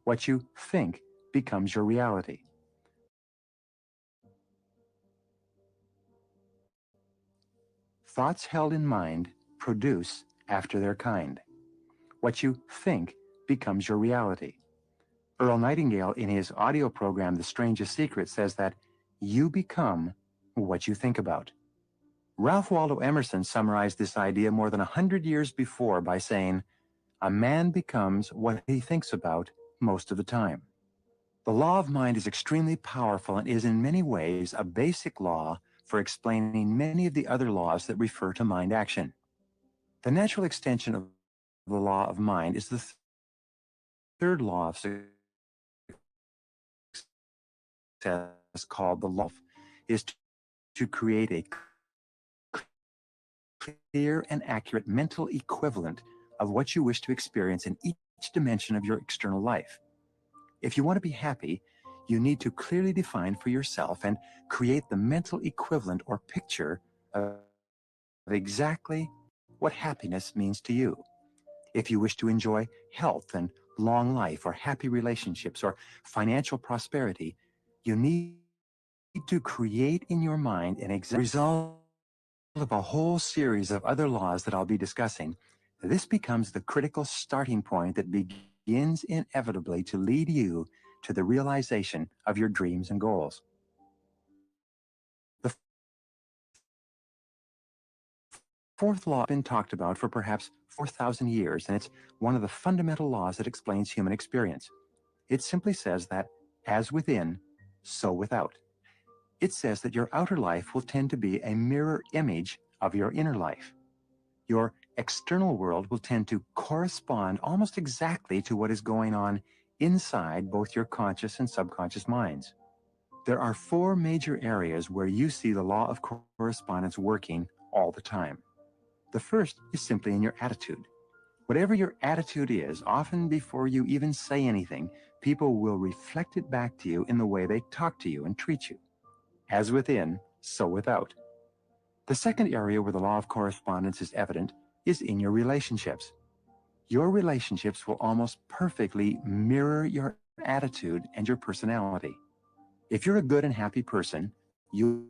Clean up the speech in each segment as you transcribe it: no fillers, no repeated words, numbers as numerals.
What you think becomes your reality. Thoughts held in mind produce after their kind. What you think becomes your reality. Earl Nightingale, in his audio program, The Strangest Secret, says that you become what you think about. Ralph Waldo Emerson summarized this idea more than 100 years before by saying, "A man becomes what he thinks about most of the time." The law of mind is extremely powerful and is in many ways a basic law for explaining many of the other laws that refer to mind action. The natural extension of the law of mind is the third law of success, called the law, is to create a clear and accurate mental equivalent of what you wish to experience in each dimension of your external life. If you want to be happy, you need to clearly define for yourself and create the mental equivalent or picture of exactly what happiness means to you. If you wish to enjoy health and long life or happy relationships or financial prosperity, you need to create in your mind an exact result of a whole series of other laws that I'll be discussing. This becomes the critical starting point that begins inevitably to lead you to the realization of your dreams and goals. The fourth law has been talked about for perhaps 4,000 years, and it's one of the fundamental laws that explains human experience. It simply says that, as within, so without. It says that your outer life will tend to be a mirror image of your inner life. Your external world will tend to correspond almost exactly to what is going on inside both your conscious and subconscious minds. There are four major areas where you see the law of correspondence working all the time. The first is simply in your attitude. Whatever your attitude is, often before you even say anything, people will reflect it back to you in the way they talk to you and treat you. As within, so without. The second area where the law of correspondence is evident is in your relationships. Your relationships will almost perfectly mirror your attitude and your personality. If you're a good and happy person, you'll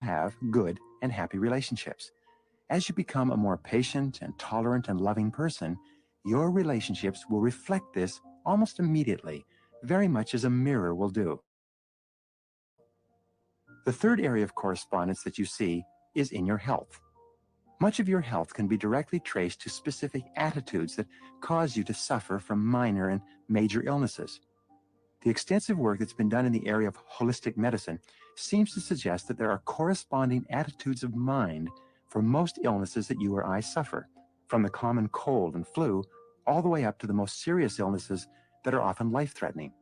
have good and happy relationships. As you become a more patient and tolerant and loving person, your relationships will reflect this almost immediately, very much as a mirror will do. The third area of correspondence that you see is in your health. Much of your health can be directly traced to specific attitudes that cause you to suffer from minor and major illnesses. The extensive work that's been done in the area of holistic medicine seems to suggest that there are corresponding attitudes of mind for most illnesses that you or I suffer, from the common cold and flu all the way up to the most serious illnesses that are often life-threatening.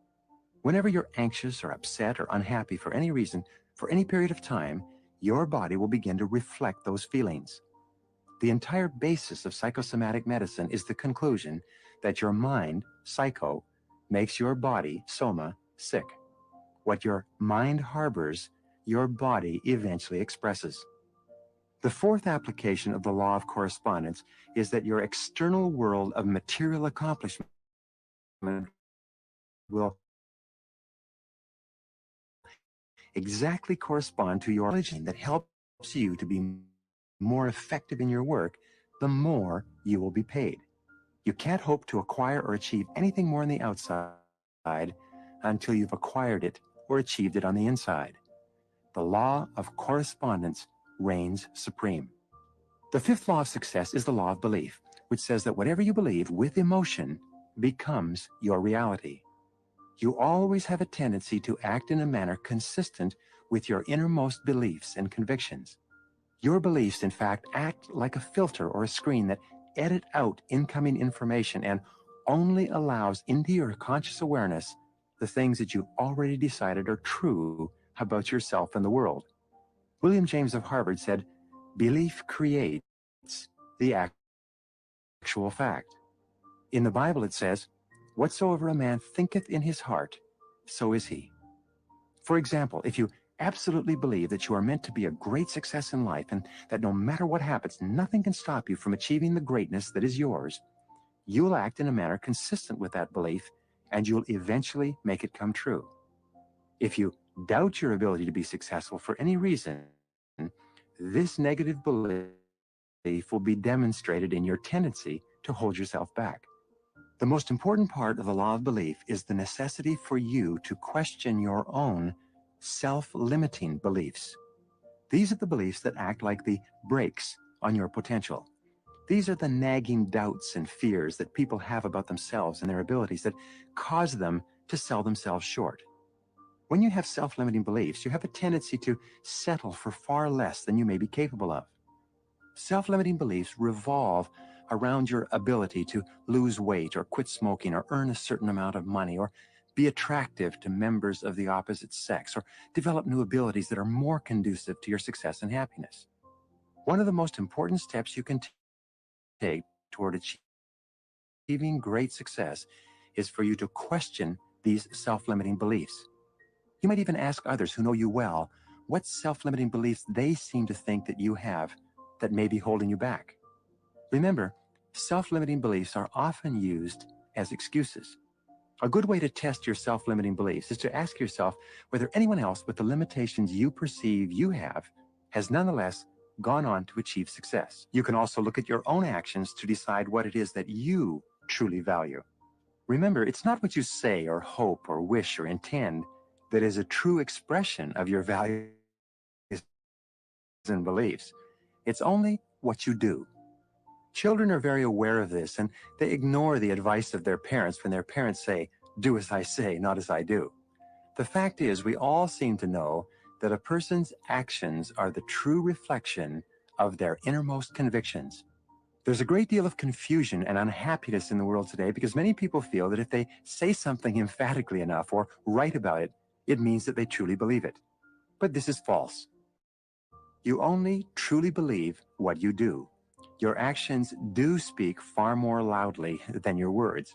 Whenever you're anxious or upset or unhappy for any reason, for any period of time, your body will begin to reflect those feelings. The entire basis of psychosomatic medicine is the conclusion that your mind, psycho, makes your body, soma, sick. What your mind harbors, your body eventually expresses. The fourth application of the law of correspondence is that your external world of material accomplishment will exactly correspond to your religion that helps you to be more effective in your work, the more you will be paid. You can't hope to acquire or achieve anything more on the outside until you've acquired it or achieved it on the inside. The law of correspondence reigns supreme. The fifth law of success is the law of belief, which says that whatever you believe with emotion becomes your reality. You always have a tendency to act in a manner consistent with your innermost beliefs and convictions. Your beliefs, in fact, act like a filter or a screen that edit out incoming information and only allows into your conscious awareness the things that you've already decided are true about yourself and the world. William James of Harvard said, "Belief creates the actual fact." In the Bible it says, "Whatsoever a man thinketh in his heart, so is he." For example, if you absolutely believe that you are meant to be a great success in life and that no matter what happens, nothing can stop you from achieving the greatness that is yours, you'll act in a manner consistent with that belief and you'll eventually make it come true. If you doubt your ability to be successful for any reason, this negative belief will be demonstrated in your tendency to hold yourself back. The most important part of the law of belief is the necessity for you to question your own self-limiting beliefs. These are the beliefs that act like the brakes on your potential. These are the nagging doubts and fears that people have about themselves and their abilities that cause them to sell themselves short. When you have self-limiting beliefs, you have a tendency to settle for far less than you may be capable of. Self-limiting beliefs revolve around your ability to lose weight or quit smoking or earn a certain amount of money or be attractive to members of the opposite sex or develop new abilities that are more conducive to your success and happiness. One of the most important steps you can take toward achieving great success is for you to question these self-limiting beliefs. You might even ask others who know you well what self-limiting beliefs they seem to think that you have that may be holding you back. Remember, self-limiting beliefs are often used as excuses. A good way to test your self-limiting beliefs is to ask yourself whether anyone else with the limitations you perceive you have has nonetheless gone on to achieve success. You can also look at your own actions to decide what it is that you truly value. Remember, it's not what you say or hope or wish or intend that is a true expression of your values and beliefs. It's only what you do. Children are very aware of this, and they ignore the advice of their parents when their parents say, "Do as I say, not as I do." The fact is, we all seem to know that a person's actions are the true reflection of their innermost convictions. There's a great deal of confusion and unhappiness in the world today because many people feel that if they say something emphatically enough or write about it, it means that they truly believe it. But this is false. You only truly believe what you do. Your actions do speak far more loudly than your words.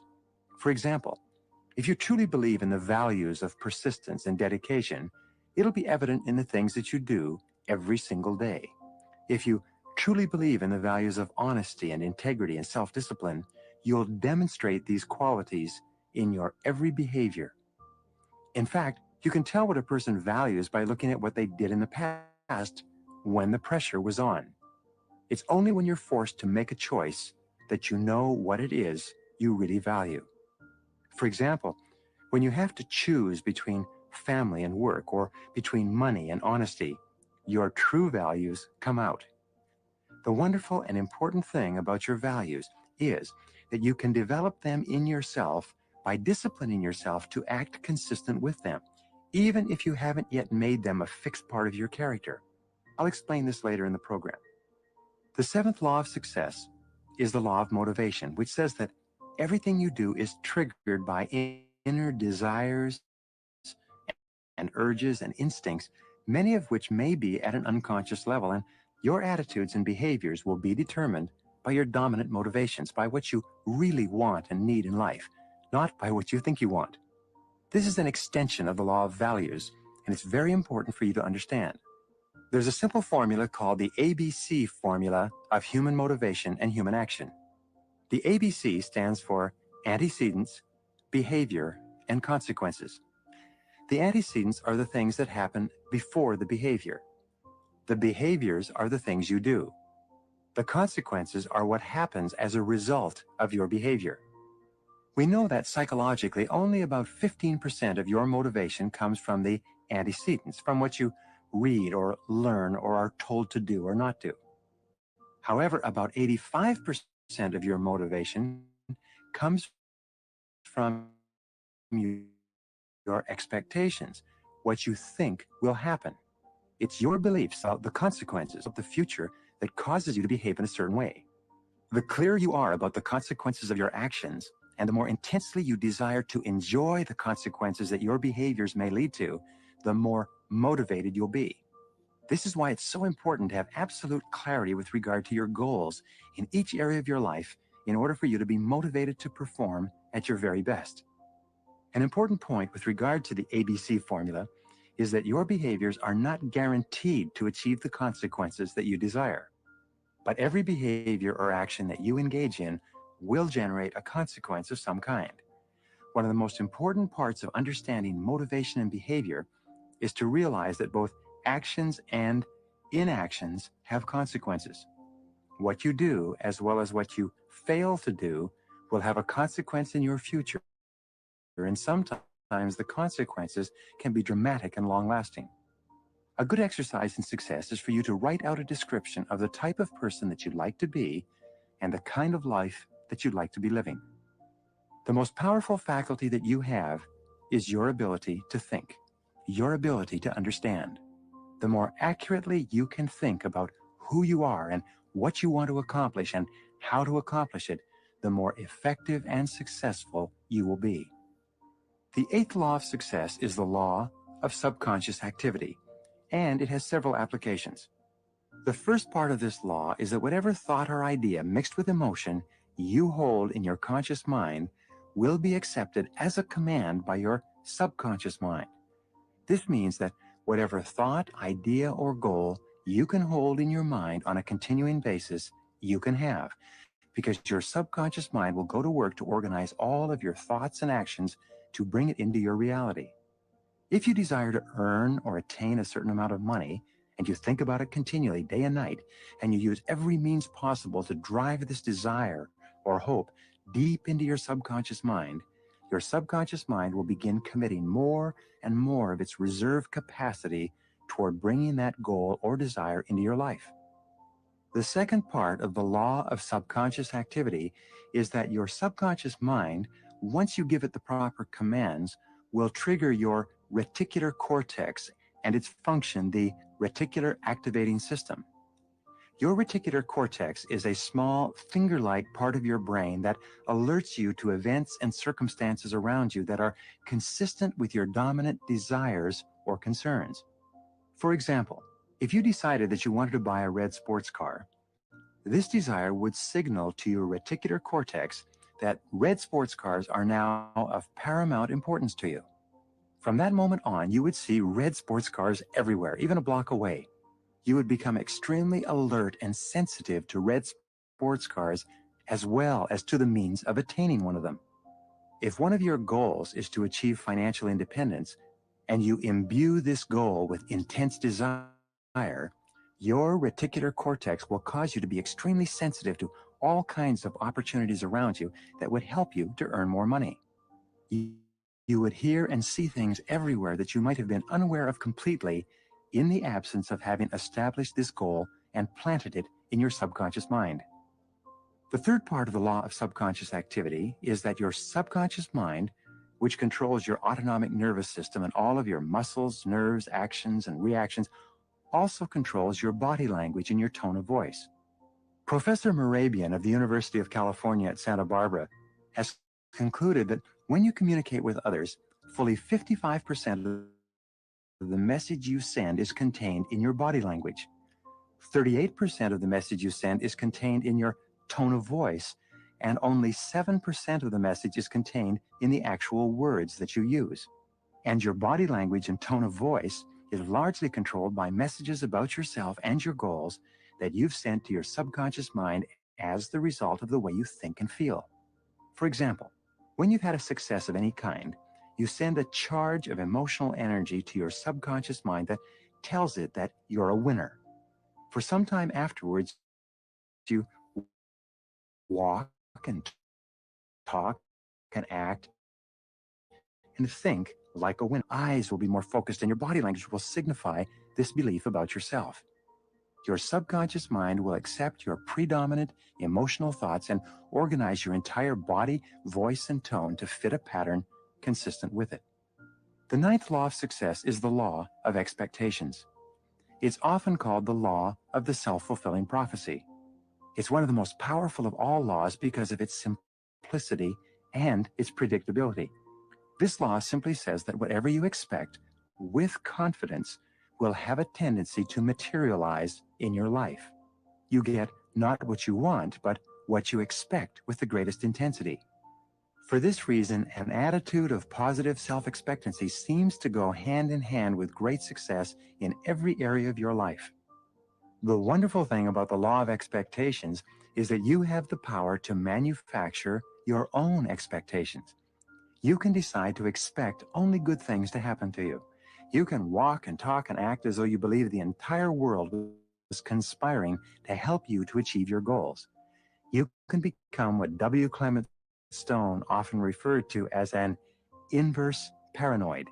For example, if you truly believe in the values of persistence and dedication, it'll be evident in the things that you do every single day. If you truly believe in the values of honesty and integrity and self-discipline, you'll demonstrate these qualities in your every behavior. In fact, you can tell what a person values by looking at what they did in the past when the pressure was on. It's only when you're forced to make a choice that you know what it is you really value. For example, when you have to choose between family and work or between money and honesty, your true values come out. The wonderful and important thing about your values is that you can develop them in yourself by disciplining yourself to act consistent with them, even if you haven't yet made them a fixed part of your character. I'll explain this later in the program. The seventh law of success is the law of motivation, which says that everything you do is triggered by inner desires and urges and instincts, many of which may be at an unconscious level, and your attitudes and behaviors will be determined by your dominant motivations, by what you really want and need in life, not by what you think you want. This is an extension of the law of values, and it's very important for you to understand. There's a simple formula called the ABC formula of human motivation and human action. The ABC stands for antecedents, behavior, and consequences. The antecedents are the things that happen before the behavior. The behaviors are the things you do. The consequences are what happens as a result of your behavior. We know that psychologically only about 15% of your motivation comes from the antecedents, from what you read or learn or are told to do or not do. However, about 85% of your motivation comes from your expectations, what you think will happen. It's your beliefs about the consequences of the future that causes you to behave in a certain way. The clearer you are about the consequences of your actions, and the more intensely you desire to enjoy the consequences that your behaviors may lead to, the more motivated you'll be. This is why it's so important to have absolute clarity with regard to your goals in each area of your life in order for you to be motivated to perform at your very best. An important point with regard to the ABC formula is that your behaviors are not guaranteed to achieve the consequences that you desire. But every behavior or action that you engage in will generate a consequence of some kind. One of the most important parts of understanding motivation and behavior is to realize that both actions and inactions have consequences. What you do, as well as what you fail to do, will have a consequence in your future, and sometimes the consequences can be dramatic and long-lasting. A good exercise in success is for you to write out a description of the type of person that you'd like to be and the kind of life that you'd like to be living. The most powerful faculty that you have is your ability to think, your ability to understand. The more accurately you can think about who you are and what you want to accomplish and how to accomplish it, the more effective and successful you will be. The eighth law of success is the law of subconscious activity, and it has several applications. The first part of this law is that whatever thought or idea mixed with emotion you hold in your conscious mind will be accepted as a command by your subconscious mind. This means that whatever thought, idea, or goal you can hold in your mind on a continuing basis, you can have, because your subconscious mind will go to work to organize all of your thoughts and actions to bring it into your reality. If you desire to earn or attain a certain amount of money, and you think about it continually day and night, and you use every means possible to drive this desire or hope deep into your subconscious mind will begin committing more and more of its reserve capacity toward bringing that goal or desire into your life. The second part of the law of subconscious activity is that your subconscious mind, once you give it the proper commands, will trigger your reticular cortex and its function, the reticular activating system. Your reticular cortex is a small finger-like part of your brain that alerts you to events and circumstances around you that are consistent with your dominant desires or concerns. For example, if you decided that you wanted to buy a red sports car, this desire would signal to your reticular cortex that red sports cars are now of paramount importance to you. From that moment on, you would see red sports cars everywhere, even a block away. You would become extremely alert and sensitive to red sports cars as well as to the means of attaining one of them. If one of your goals is to achieve financial independence, and you imbue this goal with intense desire, your reticular cortex will cause you to be extremely sensitive to all kinds of opportunities around you that would help you to earn more money. You would hear and see things everywhere that you might have been unaware of completely in the absence of having established this goal and planted it in your subconscious mind. The third part of the law of subconscious activity is that your subconscious mind, which controls your autonomic nervous system and all of your muscles, nerves, actions, and reactions, also controls your body language and your tone of voice. Professor Mehrabian of the University of California at Santa Barbara has concluded that when you communicate with others, fully 55% of the message you send is contained in your body language. 38% of the message you send is contained in your tone of voice, and only 7% of the message is contained in the actual words that you use. And your body language and tone of voice is largely controlled by messages about yourself and your goals that you've sent to your subconscious mind as the result of the way you think and feel. For example, when you've had a success of any kind, you send a charge of emotional energy to your subconscious mind that tells it that you're a winner. For some time afterwards, you walk and talk and act and think like a winner. Eyes will be more focused and your body language will signify this belief about yourself. Your subconscious mind will accept your predominant emotional thoughts and organize your entire body, voice, and tone to fit a pattern consistent with it. The ninth law of success is the law of expectations. It's often called the law of the self-fulfilling prophecy. It's one of the most powerful of all laws because of its simplicity and its predictability. This law simply says that whatever you expect with confidence will have a tendency to materialize in your life. You get not what you want, but what you expect with the greatest intensity. For this reason, an attitude of positive self-expectancy seems to go hand in hand with great success in every area of your life. The wonderful thing about the law of expectations is that you have the power to manufacture your own expectations. You can decide to expect only good things to happen to you. You can walk and talk and act as though you believe the entire world was conspiring to help you to achieve your goals. You can become what W. Clement Stone often referred to as an inverse paranoid.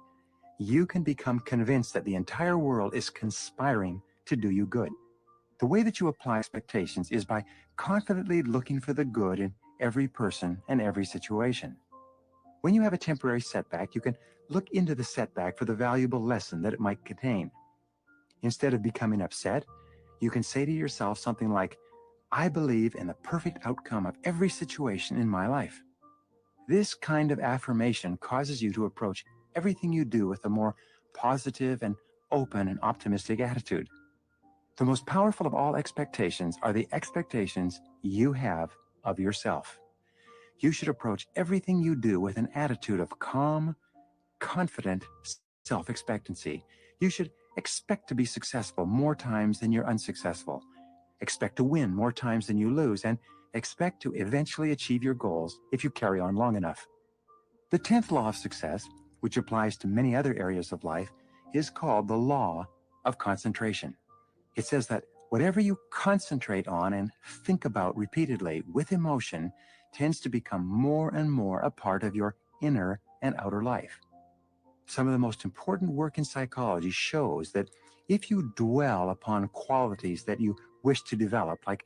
You can become convinced that the entire world is conspiring to do you good. The way that you apply expectations is by confidently looking for the good in every person and every situation. When you have a temporary setback, you can look into the setback for the valuable lesson that it might contain. Instead of becoming upset, you can say to yourself something like, I believe in the perfect outcome of every situation in my life. This kind of affirmation causes you to approach everything you do with a more positive and open and optimistic attitude. The most powerful of all expectations are the expectations you have of yourself. You should approach everything you do with an attitude of calm, confident self-expectancy. You should expect to be successful more times than you're unsuccessful. Expect to win more times than you lose, and expect to eventually achieve your goals if you carry on long enough. The 10th law of success, which applies to many other areas of life, is called the law of concentration. It says that whatever you concentrate on and think about repeatedly with emotion tends to become more and more a part of your inner and outer life. Some of the most important work in psychology shows that if you dwell upon qualities that you wish to develop, like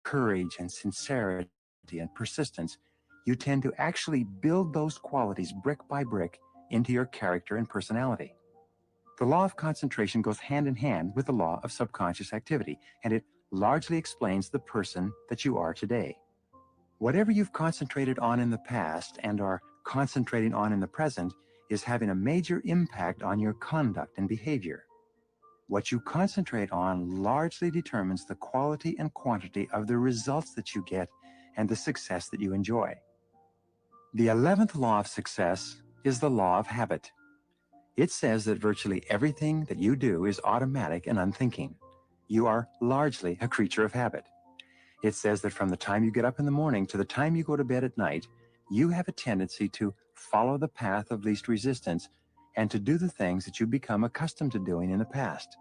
courage and sincerity and persistence, you tend to actually build those qualities brick by brick into your character and personality. The law of concentration goes hand in hand with the law of subconscious activity, and it largely explains the person that you are today. Whatever you've concentrated on in the past and are concentrating on in the present is having a major impact on your conduct and behavior. What you concentrate on largely determines the quality and quantity of the results that you get and the success that you enjoy. The 11th law of success is the law of habit. It says that virtually everything that you do is automatic and unthinking. You are largely a creature of habit. It says that from the time you get up in the morning to the time you go to bed at night, you have a tendency to follow the path of least resistance and to do the things that you become accustomed to doing in the past.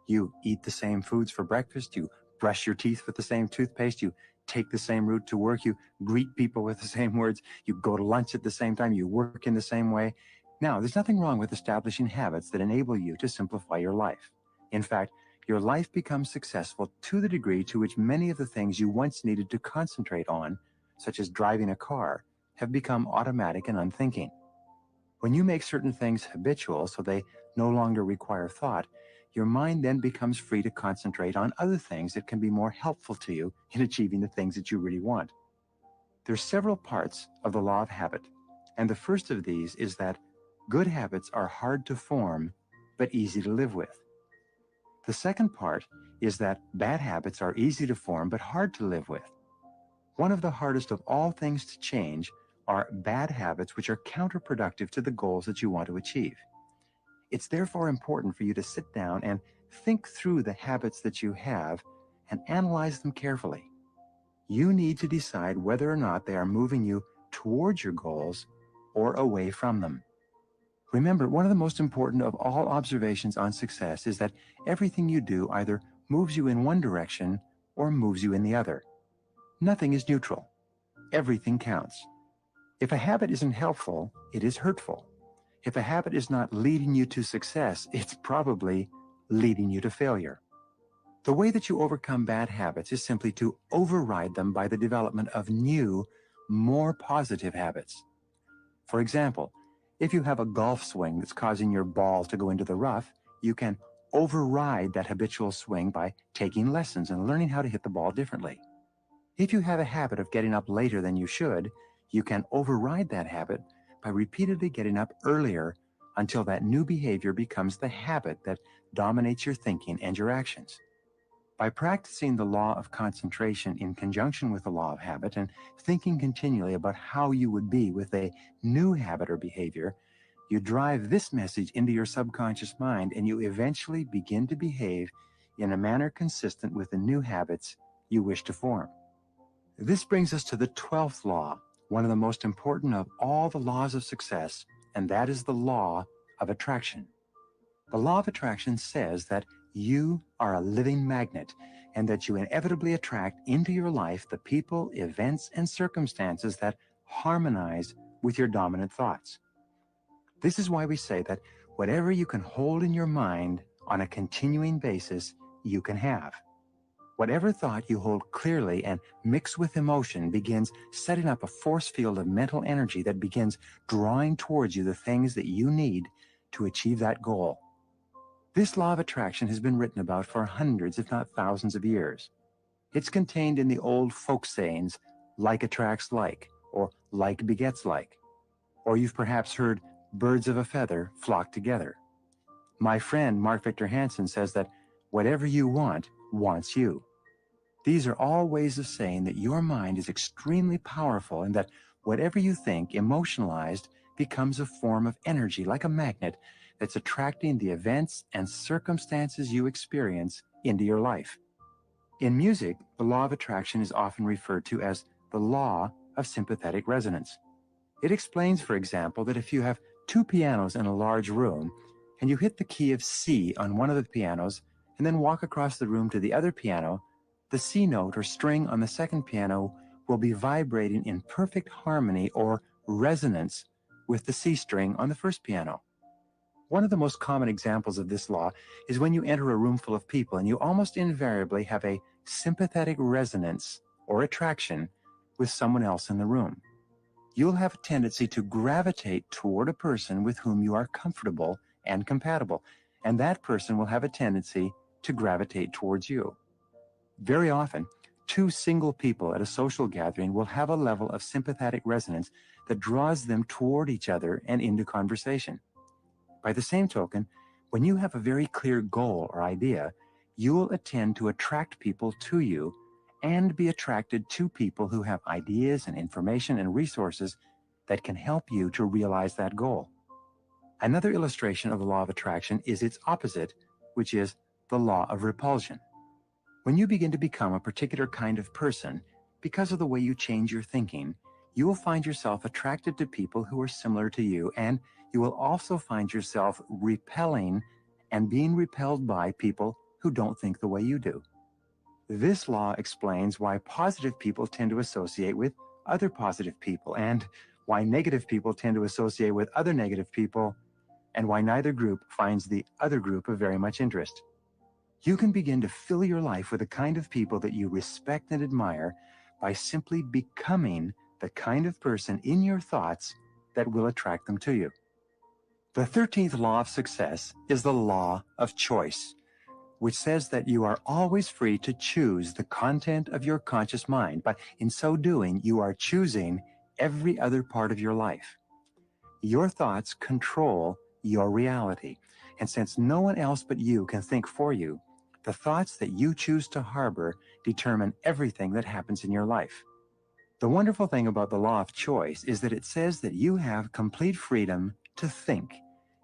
You eat the same foods for breakfast, you brush your teeth with the same toothpaste, you take the same route to work, you greet people with the same words, you go to lunch at the same time, you work in the same way. Now, there's nothing wrong with establishing habits that enable you to simplify your life. In fact, your life becomes successful to the degree to which many of the things you once needed to concentrate on, such as driving a car, have become automatic and unthinking. When you make certain things habitual so they no longer require thought, your mind then becomes free to concentrate on other things that can be more helpful to you in achieving the things that you really want. There's several parts of the law of habit, and the first of these is that good habits are hard to form, but easy to live with. The second part is that bad habits are easy to form, but hard to live with. One of the hardest of all things to change are bad habits which are counterproductive to the goals that you want to achieve. It's therefore important for you to sit down and think through the habits that you have and analyze them carefully. You need to decide whether or not they are moving you towards your goals or away from them. Remember, one of the most important of all observations on success is that everything you do either moves you in one direction or moves you in the other. Nothing is neutral. Everything counts. If a habit isn't helpful, it is hurtful. If a habit is not leading you to success, it's probably leading you to failure. The way that you overcome bad habits is simply to override them by the development of new, more positive habits. For example, if you have a golf swing that's causing your ball to go into the rough, you can override that habitual swing by taking lessons and learning how to hit the ball differently. If you have a habit of getting up later than you should, you can override that habit by repeatedly getting up earlier until that new behavior becomes the habit that dominates your thinking and your actions. By practicing the law of concentration in conjunction with the law of habit and thinking continually about how you would be with a new habit or behavior, you drive this message into your subconscious mind and you eventually begin to behave in a manner consistent with the new habits you wish to form. This brings us to the 12th law, one of the most important of all the laws of success, and that is the law of attraction. The law of attraction says that you are a living magnet and that you inevitably attract into your life the people, events, and circumstances that harmonize with your dominant thoughts. This is why we say that whatever you can hold in your mind on a continuing basis, you can have. Whatever thought you hold clearly and mix with emotion begins setting up a force field of mental energy that begins drawing towards you the things that you need to achieve that goal. This law of attraction has been written about for hundreds, if not thousands of years. It's contained in the old folk sayings, like attracts like, or like begets like. Or you've perhaps heard, birds of a feather flock together. My friend Mark Victor Hansen says that whatever you want, wants you. These are all ways of saying that your mind is extremely powerful and that whatever you think emotionalized becomes a form of energy like a magnet that's attracting the events and circumstances you experience into your life. In music, the law of attraction is often referred to as the law of sympathetic resonance. It explains, for example, that if you have two pianos in a large room and you hit the key of C on one of the pianos and then walk across the room to the other piano, the C note or string on the second piano will be vibrating in perfect harmony or resonance with the C string on the first piano. One of the most common examples of this law is when you enter a room full of people and you almost invariably have a sympathetic resonance or attraction with someone else in the room. You'll have a tendency to gravitate toward a person with whom you are comfortable and compatible, and that person will have a tendency to gravitate towards you. Very often, two single people at a social gathering will have a level of sympathetic resonance that draws them toward each other and into conversation. By the same token, when you have a very clear goal or idea, you will tend to attract people to you and be attracted to people who have ideas and information and resources that can help you to realize that goal. Another illustration of the law of attraction is its opposite, which is the law of repulsion. When you begin to become a particular kind of person, because of the way you change your thinking, you will find yourself attracted to people who are similar to you, and you will also find yourself repelling and being repelled by people who don't think the way you do. This law explains why positive people tend to associate with other positive people, and why negative people tend to associate with other negative people, and why neither group finds the other group of very much interest. You can begin to fill your life with the kind of people that you respect and admire by simply becoming the kind of person in your thoughts that will attract them to you. The 13th law of success is the law of choice, which says that you are always free to choose the content of your conscious mind, but in so doing, you are choosing every other part of your life. Your thoughts control your reality, and since no one else but you can think for you, the thoughts that you choose to harbor determine everything that happens in your life. The wonderful thing about the law of choice is that it says that you have complete freedom to think,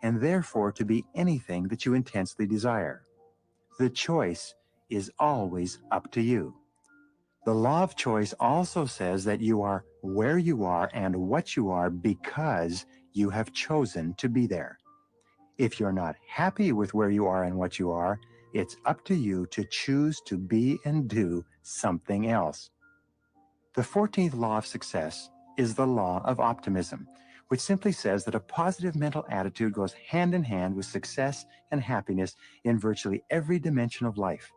and therefore to be anything that you intensely desire. The choice is always up to you. The law of choice also says that you are where you are and what you are because you have chosen to be there. If you're not happy with where you are and what you are, it's up to you to choose to be and do something else. The 14th law of success is the law of optimism, which simply says that a positive mental attitude goes hand in hand with success and happiness in virtually every dimension of life.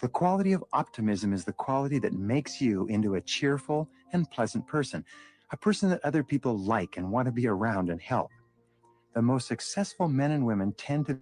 The quality of optimism is the quality that makes you into a cheerful and pleasant person, a person that other people like and want to be around and help. The most successful men and women tend to